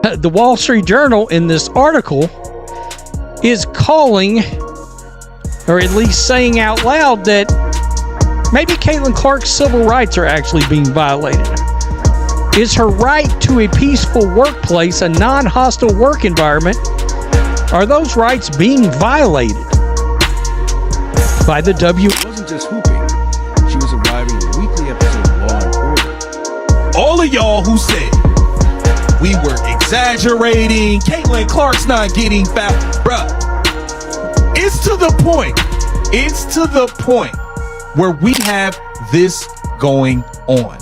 The Wall Street Journal in this article is calling, or at least saying out loud, that maybe Caitlin Clark's civil rights are actually being violated. Is her right to a peaceful workplace, a non-hostile work environment, are those rights being violated by the She wasn't just hooping. She was arriving a weekly episode of Law and Order. All of y'all who said we were exaggerating, Caitlin Clark's not getting fouled, bruh. It's to the point. It's to the point where we have this going on.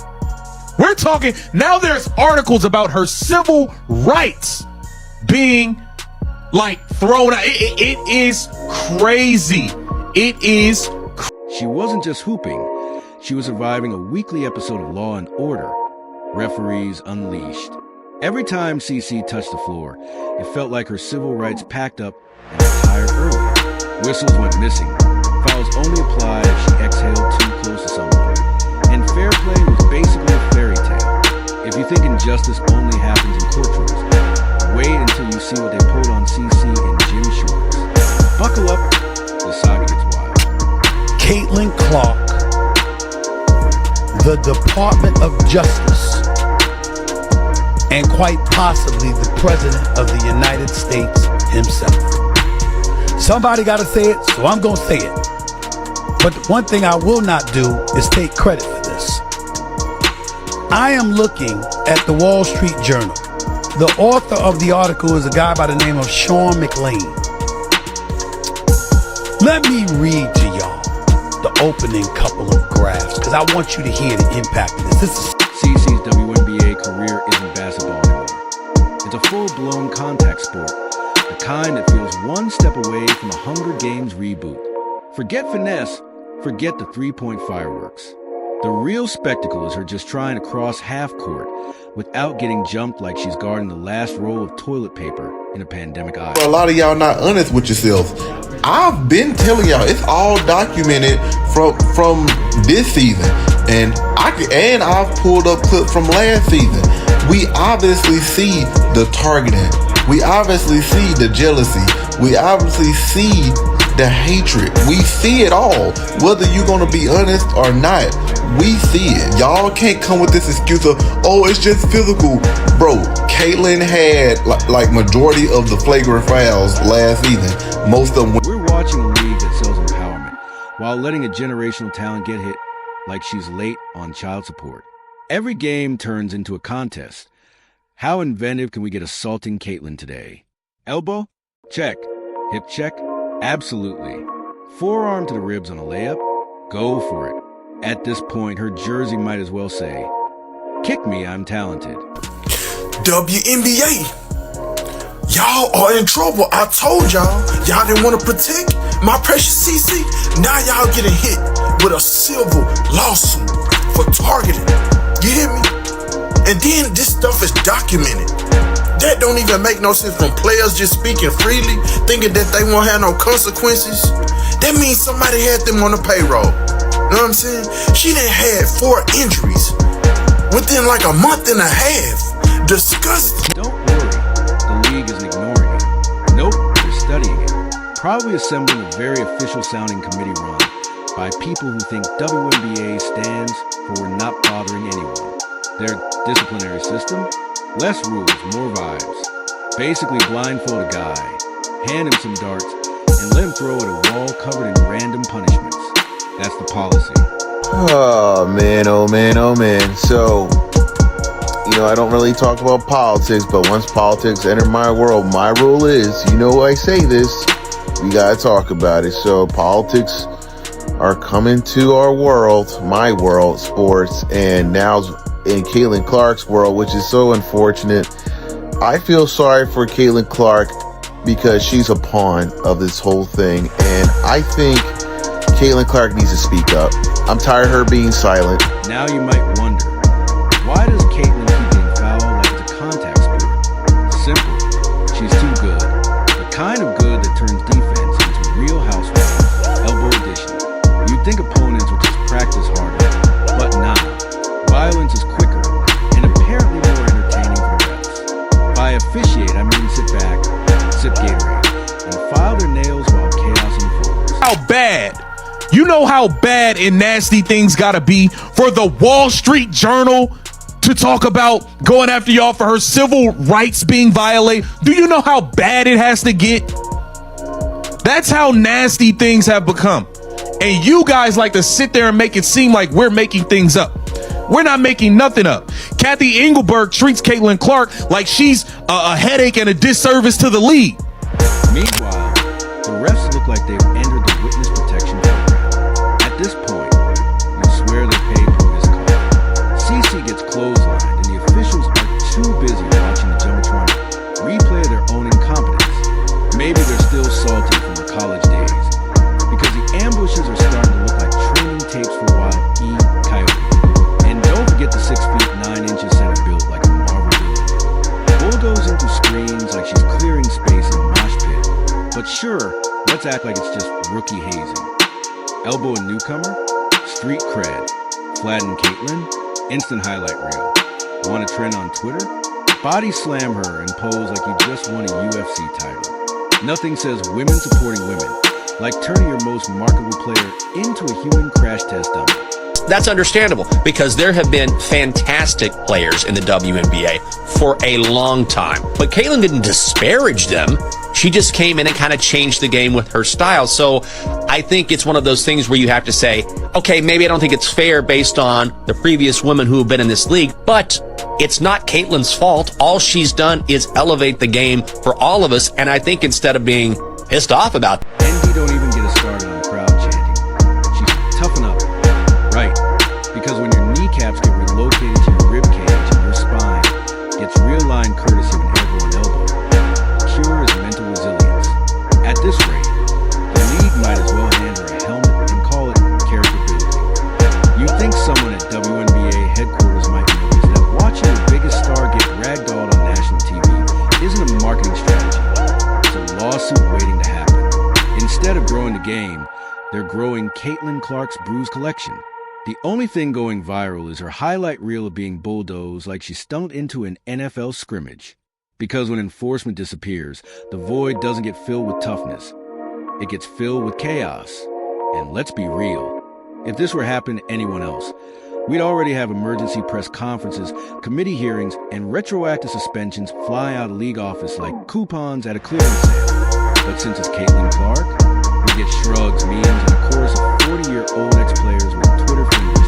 We're talking now. There's articles about her civil rights being like thrown out. It is crazy. It is. She wasn't just hooping. She was surviving a weekly episode of Law and Order. Referees Unleashed. Every time CC touched the floor, it felt like her civil rights packed up and retired early. Whistles went missing. Fouls only applied if she exhaled too close to someone. And fair play was basically a fairy tale. If you think injustice only happens in courtrooms, wait until you see what they pulled on CC in gym shorts. Buckle up, the saga gets wild. Caitlin Clark, the Department of Justice, and quite possibly the President of the United States himself. Somebody got to say it, so I'm going to say it. But one thing I will not do is take credit for this. I am looking at the Wall Street Journal. The author of the article is a guy by the name of Sean McLean. Let me read to y'all the opening couple of graphs, because I want you to hear the impact of this. This is CC's WNBA career isn't basketball anymore. It's a full-blown contact sport, the kind that feels one step away from a Hunger Games reboot. Forget finesse, forget the three-point fireworks. The real spectacle is her just trying to cross half court without getting jumped like she's guarding the last roll of toilet paper in a pandemic aisle. A lot of y'all not honest with yourselves. I've been telling y'all it's all documented from this season, and I've pulled up clips from last season. We obviously see the targeting. We obviously see the jealousy. We obviously see the hatred. We see it all. Whether you're gonna be honest or not, we see it. Y'all can't come with this excuse of, oh, it's just physical. Bro, Caitlin had like majority of the flagrant fouls last season. Most of them. We're watching a league that sells empowerment while letting a generational talent get hit like she's late on child support. Every game turns into a contest. How inventive can we get assaulting Caitlin today? Elbow? Check. Hip check? Absolutely. Forearm to the ribs on a layup? Go for it. At this point, her jersey might as well say, "Kick me, I'm talented." WNBA, y'all are in trouble. I told y'all didn't want to protect my precious CC. Now y'all getting hit with a civil lawsuit for targeting. You hear me? And then this stuff is documented. That don't even make no sense from players just speaking freely, thinking that they won't have no consequences. That means somebody had them on the payroll. You know what I'm saying? She done had 4 injuries within like a month and a half. Disgusting. Don't worry, the league isn't ignoring it. Nope, they're studying it. Probably assembling a very official-sounding committee run by people who think WNBA stands for "we're not bothering anyone." Their disciplinary system? Less rules, more vibes. Basically blindfold a guy, hand him some darts, and let him throw at a wall covered in random punishments. That's the policy. Oh man, oh man, oh man. So, I don't really talk about politics, but once politics enter my world, my rule is, I say this, we gotta talk about it. So politics are coming to our world, my world, sports, and now in Caitlin Clark's world, which is so unfortunate. I feel sorry for Caitlin Clark because she's a pawn of this whole thing, and I think Caitlin Clark needs to speak up. I'm tired of her being silent. Now you might wonder, why does Caitlin keep getting fouled like it's a contact sport? Simple. She's too good. The kind of good that turns defense into real housework. Elbow edition. You'd think opponents would just practice harder, but nah. Violence is quicker and apparently more entertaining for refs. By officiate, I mean sit back, sip Gatorade, and file their nails while chaos unfolds. How bad? You know how bad and nasty things gotta be for the Wall Street Journal to talk about going after y'all for her civil rights being violated? Do you know how bad it has to get? That's how nasty things have become. And you guys like to sit there and make it seem like we're making things up. We're not making nothing up. Kathy Engelberg treats Caitlin Clark like she's a headache and a disservice to the league. Meanwhile, the refs look like they've entered the witness protection program. At this point, you swear they paid for this call. CeCe gets clotheslined, and the officials are too busy watching the Jumbotron replay their own incompetence. Maybe they're still salty from the college days, because the ambushes are starting to look like training tapes for Wild E. Coyote. And don't forget the 6 feet 9 inches center built like a Marvel villain. Bulldozing through screens like she's clearing space in a mosh pit. But sure, let's act like it's just rookie hazing. Elbow a newcomer, street cred, flatten Caitlin, instant highlight reel. Want a trend on Twitter? Body slam her and pose like you just won a UFC title. Nothing says women supporting women like turning your most marketable player into a human crash test dummy. That's understandable because there have been fantastic players in the WNBA for a long time. But Caitlin didn't disparage them. She just came in and kind of changed the game with her style. So I think it's one of those things where you have to say, okay, maybe I don't think it's fair based on the previous women who have been in this league, but it's not Caitlin's fault. All she's done is elevate the game for all of us. And I think instead of being pissed off about Envy don't even get us started on crowd chanting. She's toughen up. Right. Because when your kneecaps get relocated to your rib cage and your spine gets realigned courtesy of an airborne elbow, the cure is mental resilience. At this rate, the league might as well hand her a helmet and call it character building. You'd think someone at WNBA headquarters might notice that watching the biggest star get ragdolled on national TV isn't a marketing strategy. It's a lawsuit waiting to happen. Instead of growing the game, they're growing Caitlin Clark's bruise collection. The only thing going viral is her highlight reel of being bulldozed like she stumbled into an NFL scrimmage. Because when enforcement disappears, the void doesn't get filled with toughness. It gets filled with chaos. And let's be real. If this were happening to anyone else, we'd already have emergency press conferences, committee hearings, and retroactive suspensions fly out of league office like coupons at a clearance sale. But since it's Caitlin Clark, we get shrugs, memes, and a chorus of 40-year-old ex-players with Twitter fingers